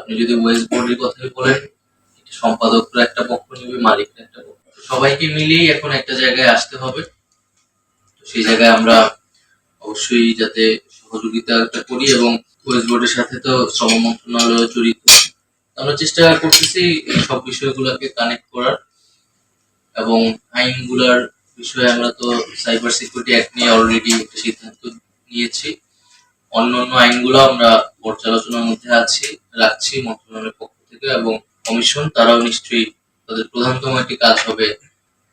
আপনি যদি ওয়েস্ট বোর্ডের কথাই বলেন, সম্পাদকরা একটা পক্ষ নিবে, মালিকরা একটা পক্ষ। সবাইকে মিলিয়েই এখন একটা জায়গায় আসতে হবে। তো সেই জায়গায় আমরা অবশ্যই যাতে সহযোগিতা করি, এবং ওয়েস্ট বোর্ডের সাথে তো শ্রম মন্ত্রণালয় জড়িত। আমরা চেষ্টা করতেছি এই সব বিষয়গুলোকে কানেক্ট করার, এবং আইনগুলার বিষয়ে আমরা তো সাইবার সিকিউরিটি অ্যাক্ট নিয়ে অলরেডি একটা সিদ্ধান্ত নিয়েছি। অন্যান্য আইনগুলো আমরা পর্যালোচনার মধ্যে রাখছি মন্ত্রণালয়ের পক্ষ থেকে, এবং কমিশন তারাও নিশ্চয়ই তাদের প্রধানতম একটি কাজ হবে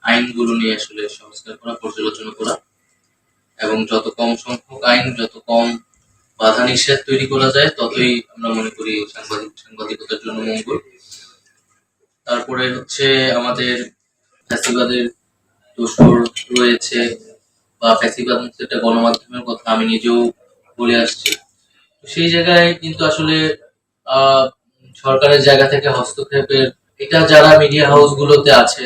আইনগুলো নিয়ে আসলে সংস্কার করা, পর্যালোচনা করা, এবং যত কম সংখ্যক আইন, যত কম বাধা নিষেধ তৈরি করা যায়, ততই আমরা মনে করি সাংবাদিকতার জন্য মঙ্গল। তারপরে হচ্ছে আমাদের ফ্যাসিবাদের দোসর রয়েছে, বা ফ্যাসিবাদ মুক্ত একটা গণমাধ্যমের কথা আমি নিজেও বলে আসছি। সেই জায়গায় কিন্তু আসলে সরকারের জায়গা থেকে হস্তক্ষেপের, এটা যারা মিডিয়া হাউস গুলোতে আছে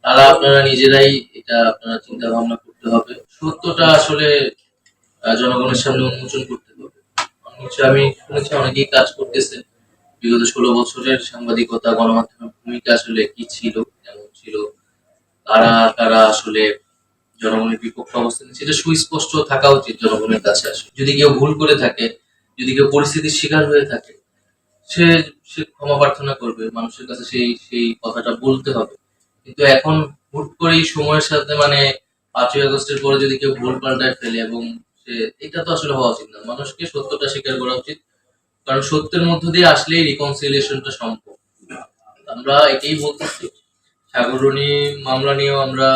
তারা আপনারা নিজেরাই এটা আপনারা চিন্তা ভাবনা করতে হবে। সত্যটা আসলে জনগণের সামনে উন্মোচন করতে হবে। আমি শুনেছি অনেকেই কাজ করতেছে। বিগত 16 বছরের সাংবাদিকতা, গণমাধ্যমের ভূমিকা আসলে কি ছিল, কেমন ছিল, কারা কারা আসলে জনগণের বিপক্ষে অবস্থান নিচ্ছে, এটা সুস্পষ্ট থাকা উচিত জনগণের কাছে। আসলে যদি কেউ ভুল করে থাকে, যদি কেউ পরিস্থিতির শিকার হয়ে থাকে, সে সে ক্ষমা প্রার্থনা করবে, মানুষের কাছে সেই সেই কথাটা বলতে হবে। কিন্তু এখন হুট করেই সময়ের সাথে, মানে 5ই আগস্টের পরে যদি কেউ ভুল পাল্টায় ফেলে, এবং সে, এটা তো আসলে হওয়া উচিত না। মানুষকে সত্যটা স্বীকার করা উচিত, কারণ সত্যের মধ্য দিয়ে আসলেই রিকনসিলিয়েশনটা সম্ভব। আমরা এটাই বলতেছি। সাগররণী মামলা নিয়েও আমরা